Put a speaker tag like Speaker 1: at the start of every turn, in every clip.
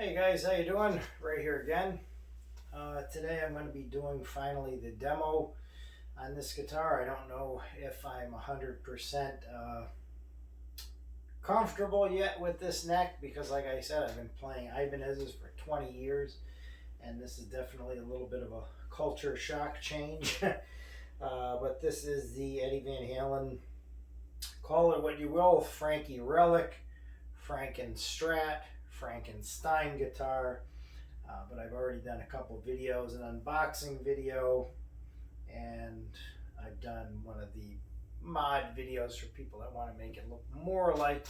Speaker 1: Hey guys, how you doing? Right here again. Today I'm going to be doing finally the demo on this guitar. I don't know if I'm 100% comfortable yet with this neck because, like I said, I've been playing Ibanez's for 20 years, and this is definitely a little bit of a culture shock change. But this is the Eddie Van Halen, call it what you will, Frankie Relic, Frankenstein guitar. But I've already done a couple videos, an unboxing video, and I've done one of the mod videos for people that want to make it look more like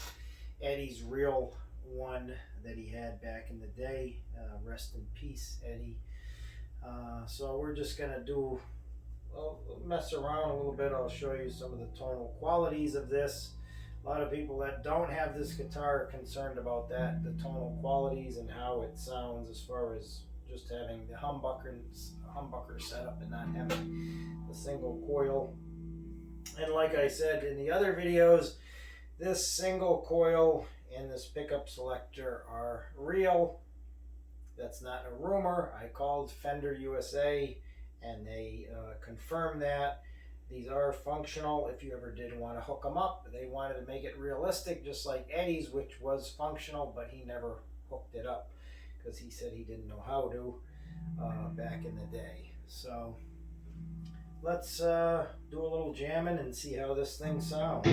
Speaker 1: Eddie's real one that he had back in the day. Rest in peace, Eddie. So we're just going to do, mess around a little bit. I'll show you some of the tonal qualities of this. A lot of people that don't have this guitar are concerned about that, the tonal qualities and how it sounds, as far as just having the humbucker set up and not having the single coil. And like I said in the other videos, this single coil and this pickup selector are real. That's not a rumor. I called Fender USA and they confirmed that. These are functional if you ever did want to hook them up. They wanted to make it realistic, just like Eddie's, which was functional, but he never hooked it up because he said he didn't know how to back in the day. So let's do a little jamming and see how this thing sounds.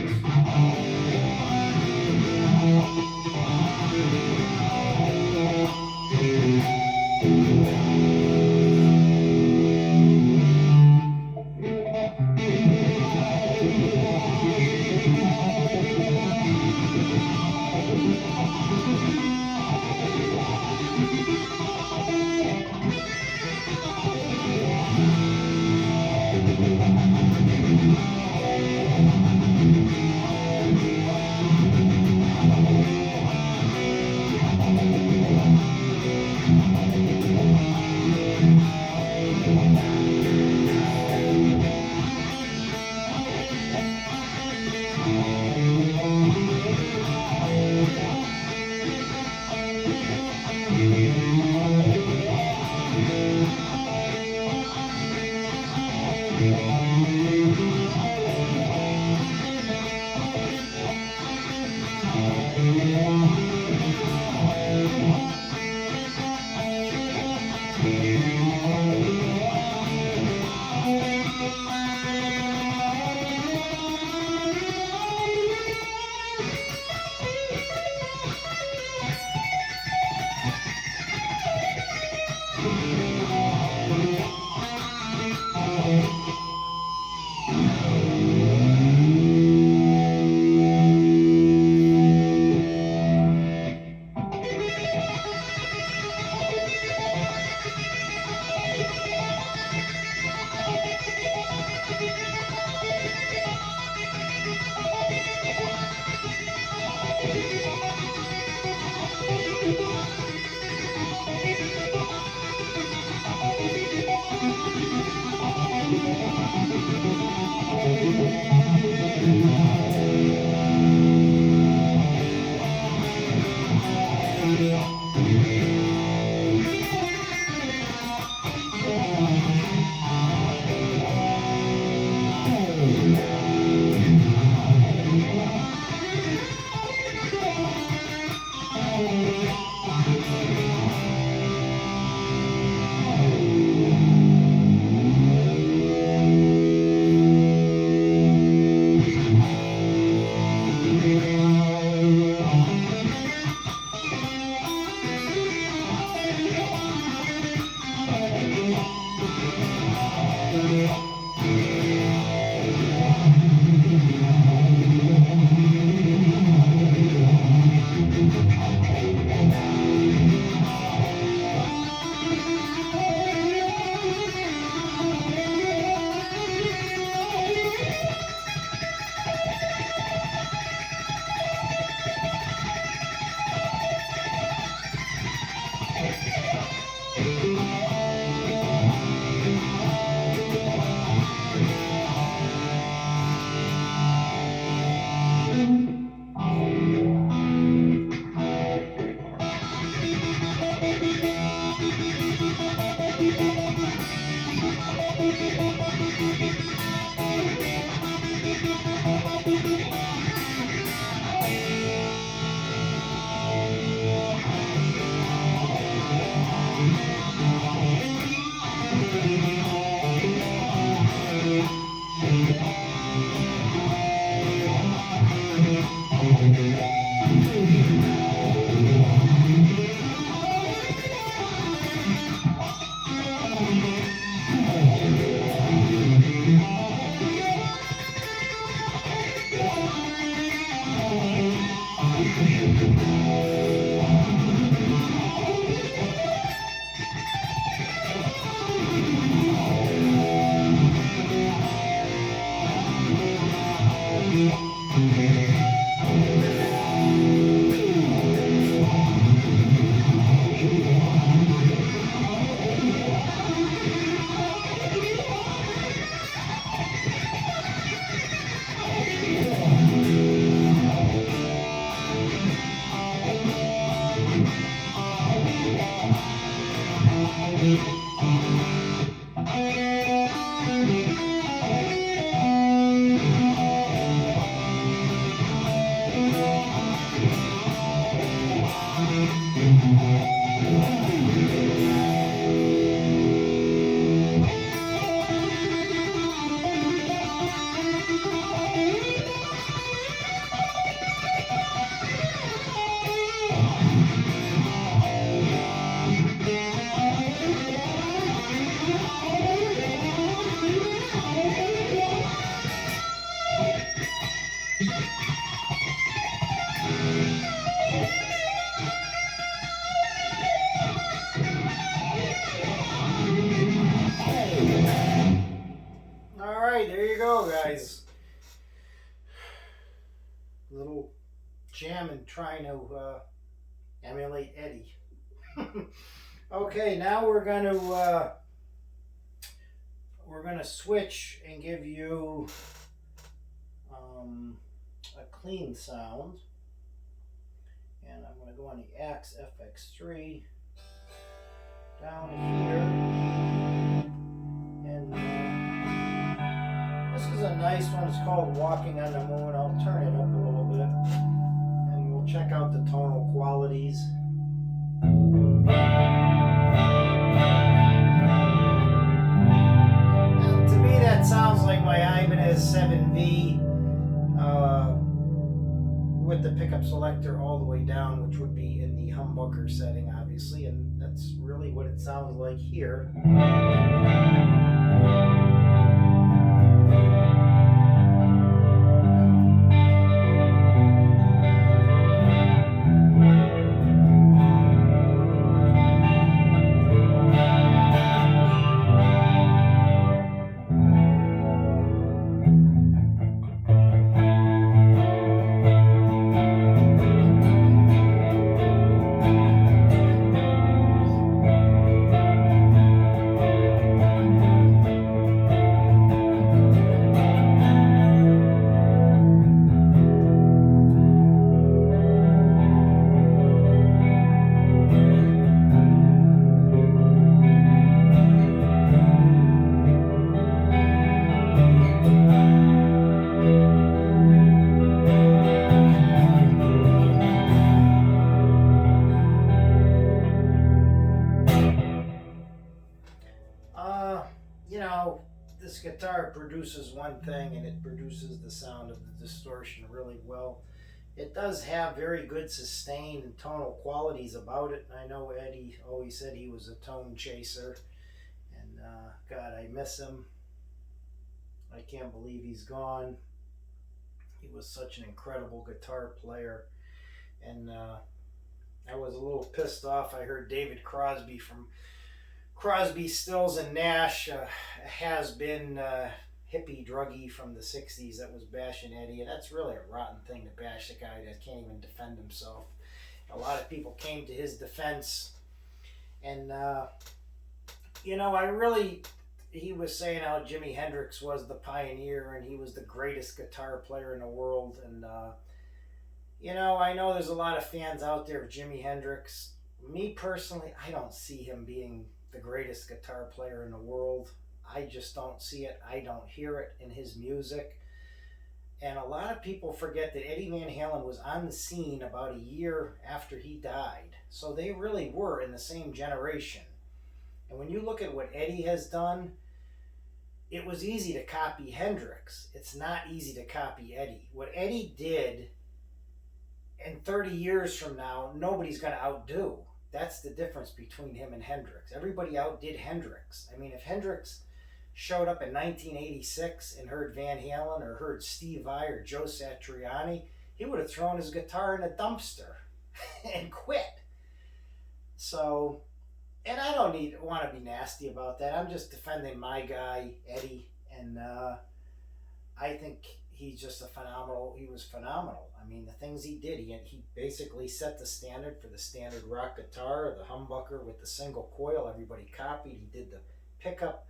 Speaker 1: There you go, guys. Little jamming trying to emulate Eddie. Okay, now we're gonna switch and give you a clean sound, and I'm gonna go on the Axe FX3 down here, and this is a nice one. It's called Walking on the Moon. I'll turn it up a little bit, and we'll check out the tonal qualities. And to me, that sounds like my Ibanez 7V with the pickup selector all the way down, which would be in the humbucker setting, obviously, and that's really what it sounds like here. This guitar produces one thing, and it produces the sound of the distortion really well. It does have very good sustain and tonal qualities about it. I know Eddie always said he was a tone chaser, and God, I miss him. I can't believe he's gone. He was such an incredible guitar player, and I was a little pissed off. I heard David Crosby from Crosby, Stills, and Nash has been hippie druggie from the 60s that was bashing Eddie, and that's really a rotten thing to bash a guy that can't even defend himself. A lot of people came to his defense, and he was saying how Jimi Hendrix was the pioneer and he was the greatest guitar player in the world, and I know there's a lot of fans out there of Jimi Hendrix. Me personally, I don't see him being the greatest guitar player in the world. I just don't see it. I don't hear it in his music. And a lot of people forget that Eddie Van Halen was on the scene about a year after he died. So they really were in the same generation. And when you look at what Eddie has done, it was easy to copy Hendrix. It's not easy to copy Eddie. What Eddie did, in 30 years from now, nobody's going to outdo. That's the difference between him and Hendrix. Everybody outdid Hendrix. I mean, if Hendrix showed up in 1986 and heard Van Halen or heard Steve Vai or Joe Satriani, he would have thrown his guitar in a dumpster and quit. So, and I don't want to be nasty about that. I'm just defending my guy, Eddie, and I think he was phenomenal. I mean, the things he did, he basically set the standard for the standard rock guitar, the humbucker with the single coil. Everybody copied. He did the pickup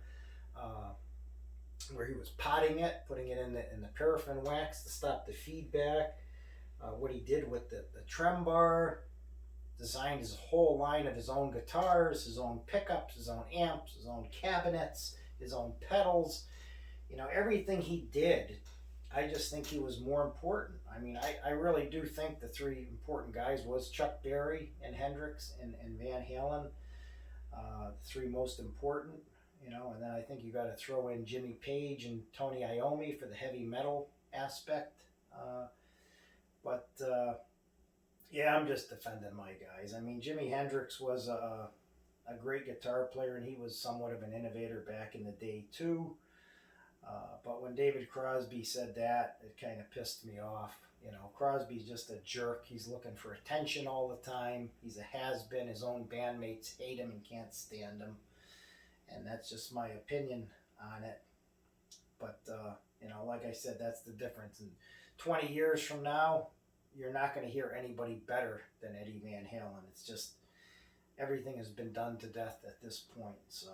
Speaker 1: where he was potting it, putting it in the paraffin wax to stop the feedback. What he did with the trem bar. designed his whole line of his own guitars, his own pickups, his own amps, his own cabinets, his own pedals. You know, everything he did, I just think he was more important. I mean, I really do think the three important guys was Chuck Berry and Hendrix and Van Halen, the three most important, you know, and then I think you got to throw in Jimmy Page and Tony Iommi for the heavy metal aspect. Yeah, I'm just defending my guys. I mean, Jimi Hendrix was a great guitar player, and he was somewhat of an innovator back in the day too. But when David Crosby said that, it kind of pissed me off. You know, Crosby's just a jerk. He's looking for attention all the time. He's a has-been. His own bandmates hate him and can't stand him. And that's just my opinion on it. But, you know, like I said, that's the difference. And 20 years from now, you're not going to hear anybody better than Eddie Van Halen. It's just, everything has been done to death at this point. So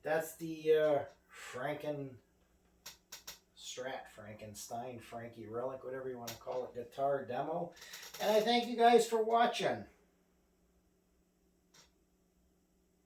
Speaker 1: that's the Frankenstein, Frankie Relic, whatever you want to call it, guitar demo. And I thank you guys for watching.